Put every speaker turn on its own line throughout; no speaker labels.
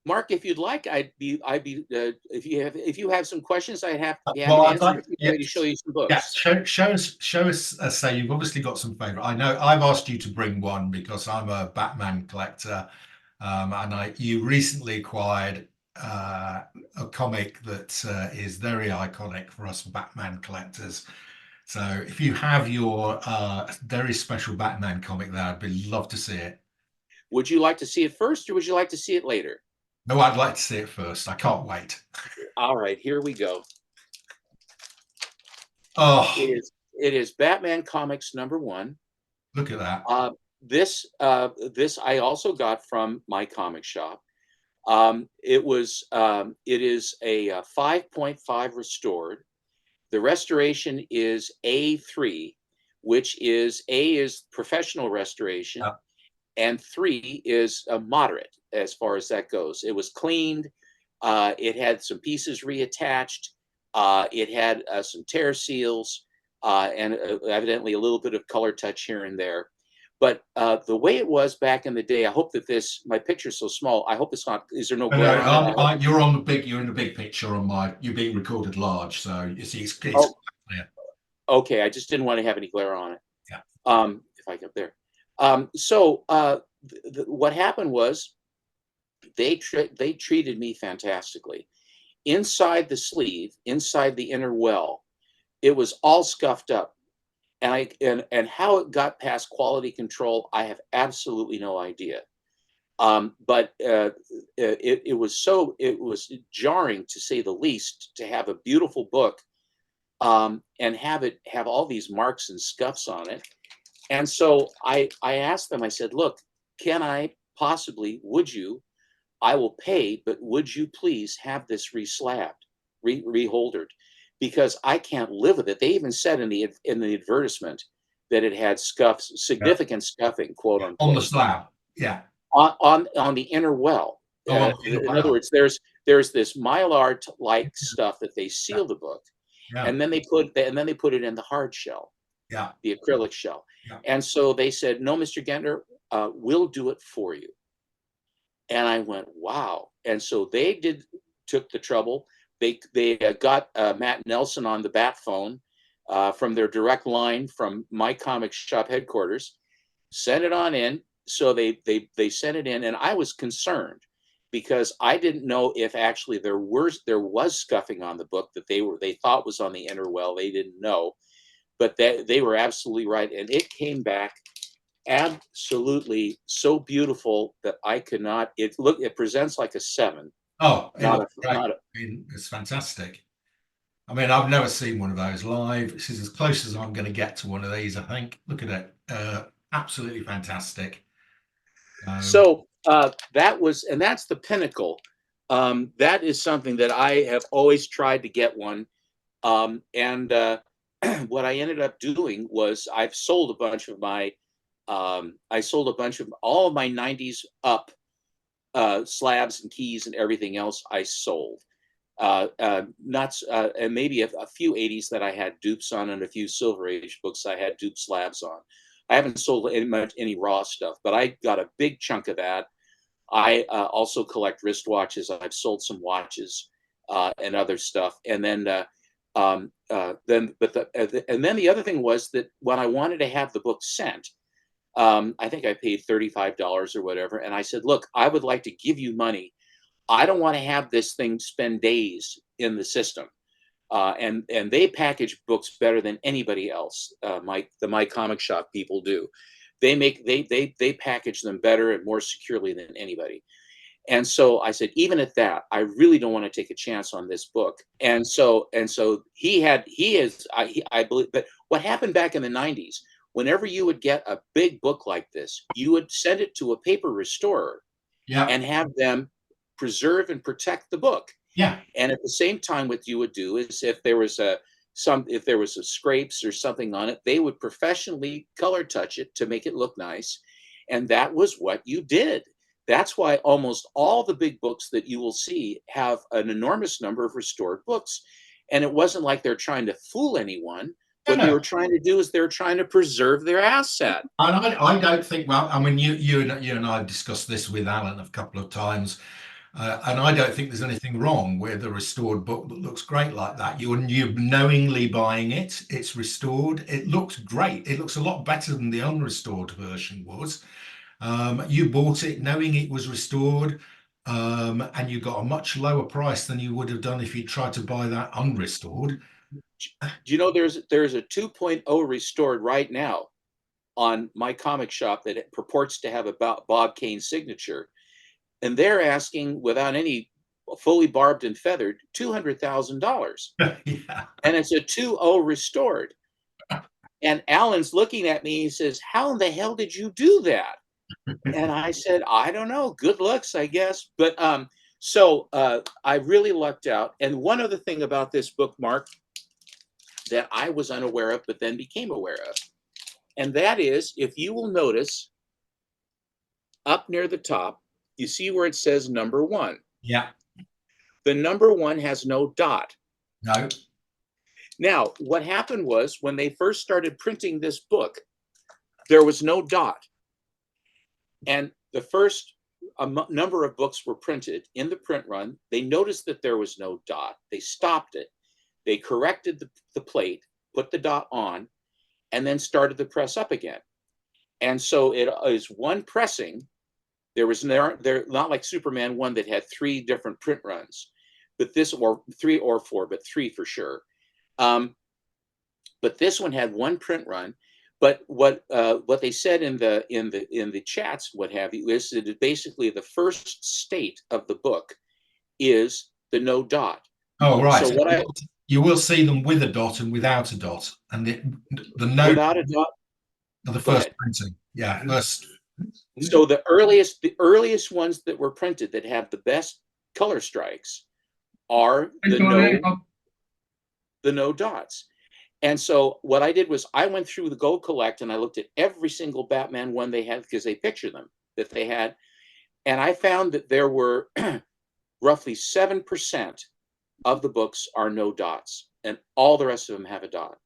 Mark, if you'd like, I'd be if you have some questions, be happy
Well,
to
I'd
answer them.
like,
If you want me to show
yes,
you some
yeah,
books.
show us. Say you've obviously got some favorite. I know I've asked you to bring one because I'm a Batman collector, and you recently acquired a comic that is very iconic for us Batman collectors. So if you have your very special Batman comic there, I'd be love to see it.
Would you like to see it first, or would you like to see it later?
No, I'd like to see it first. I can't wait.
All right, here we go.
Oh,
It is Batman Comics #1.
look at that.
This I also got from my comic shop. It is a 5.5 restored. The restoration is A3, which is A is professional restoration,
Yeah.
and 3 is a moderate as far as that goes. It was cleaned. It had some pieces reattached. It had some tear seals, and evidently a little bit of color touch here and there. But the way it was back in the day, I hope that my picture's so small. I hope it's not. Is there no
No,
glare on it?
you're on the big. You're in the big picture on my. You're being recorded large, so you see it's
Oh,
clear.
okay. I just didn't want to have any glare on it.
Yeah.
If I get there. What happened was they treated me fantastically. Inside the sleeve, inside the inner well, it was all scuffed up. And how it got past quality control, I have absolutely no idea. But it was jarring to say the least to have a beautiful book, and have all these marks and scuffs on it. And so I asked them. I said, "Look, can I possibly? Would you? I will pay, but would you please have this reslabbed, reholdered, because I can't live with it." They even said in the advertisement that it had scuffs,
Yeah.
significant scuffing, quote
On the
unquote,
slab. Yeah.
on the inner well.
Oh, on the
In other
well.
words, there's this mylar like stuff that they
Yeah.
seal the book,
Yeah.
and then they put it in the hard shell,
Yeah.
the acrylic shell.
Yeah.
And so they said, "No, Mr. Gentner, we'll do it for you." And I went, "Wow!" And so took the trouble. They got Matt Nelson on the bat phone from their direct line from my comic shop headquarters. Sent it on in. So they sent it in, and I was concerned because I didn't know if actually there was scuffing on the book that they thought was on the inner well. They didn't know, but they were absolutely right, and it came back absolutely so beautiful that I could not. It presents like a 7,
Oh, it
not
looks
a
great.
not a.
I mean, it's fantastic. I mean, I've never seen one of those live. This is as close as I'm going to get to one of these, I think. Look at it. Absolutely fantastic.
So that's the pinnacle. That is something that I have always tried to get one. And what I ended up doing was I sold a bunch of all of my 90s up slabs and keys and everything else I sold. Not And maybe a few 80s that I had dupes on, and a few Silver Age books I had dupe slabs on. I haven't sold any raw stuff, but I got a big chunk of that. I also collect wristwatches. I've sold some watches and other stuff. And then the other thing was that when I wanted to have the book sent, I think I paid $35 or whatever, and I said, "Look, I would like to give you money. I don't want to have this thing spend days in the system." And they package books better than anybody else. My comic shop people do. They package them better and more securely than anybody. And so I said, even at that, I really don't want to take a chance on this book. And so I believe. But what happened back in the 90s, whenever you would get a big book like this, you would send it to a paper restorer
Yeah.
and have them preserve and protect the book.
Yeah.
And at the same time, what you would do is if there was a scrapes or something on it, they would professionally color touch it to make it look nice. And that was what you did. That's why almost all the big books that you will see have an enormous number of restored books. And it wasn't like they're trying to fool anyone.
No,
What they
no.
were trying to do is they're trying to preserve their asset.
And I don't think, well, I mean, you and I have discussed this with Alan a couple of times. And I don't think there's anything wrong with a restored book that looks great like that. You're knowingly buying it. It's restored. It looks great. It looks a lot better than the unrestored version was. You bought it knowing it was restored, and you got a much lower price than you would have done if you tried to buy that unrestored.
Do you know there's a 2.0 restored right now on my comic shop that purports to have a Bob Kane signature, and they're asking without any fully barbed and feathered $200,000,
Yeah.
and it's a 2.0 restored. And Alan's looking at me. He says, "How in the hell did you do that?" And I said, "I don't know. Good looks, I guess." But I really lucked out. And one other thing about this book, Mark, that I was unaware of, but then became aware of, and that is, if you will notice, up near the top, you see where it says number one.
Yeah.
The number one has no dot.
No.
Now, what happened was when they first started printing this book, there was no dot. And the first number of books were printed in the print run. They noticed that there was no dot. They stopped it. They corrected the plate, put the dot on, and then started the press up again. And so it is one pressing. There not like Superman 1 that had 3 different print runs, but this, or 3 or 4, but 3 for sure. But this one had one print run. But what they said in the chats, what have you, is that basically the first state of the book is the no dot.
Oh, right.
So what
you will see them with a dot and without a dot, and the no
without a dot.
the first printing. Yeah, first.
So the earliest ones that were printed that have the best color strikes are the no dots. And so what I did was I went through the Go Collect and I looked at every single Batman one they had, because they picture them that they had. And I found that there were roughly 7% of the books are no dots, and all the rest of them have a dot.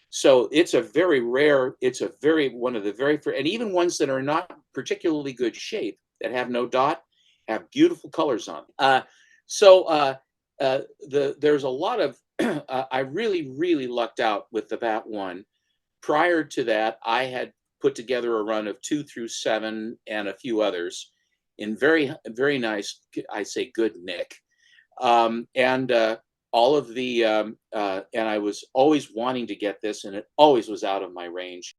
So it's a very rare, one of the very, and even ones that are not particularly good shape that have no dot have beautiful colors on them. There's a lot of, I really lucked out with the Bat one. Prior to that, I had put together a run of 2 through 7 and a few others in very nice, I say, good nick. All of the, and I was always wanting to get this, and it always was out of my range.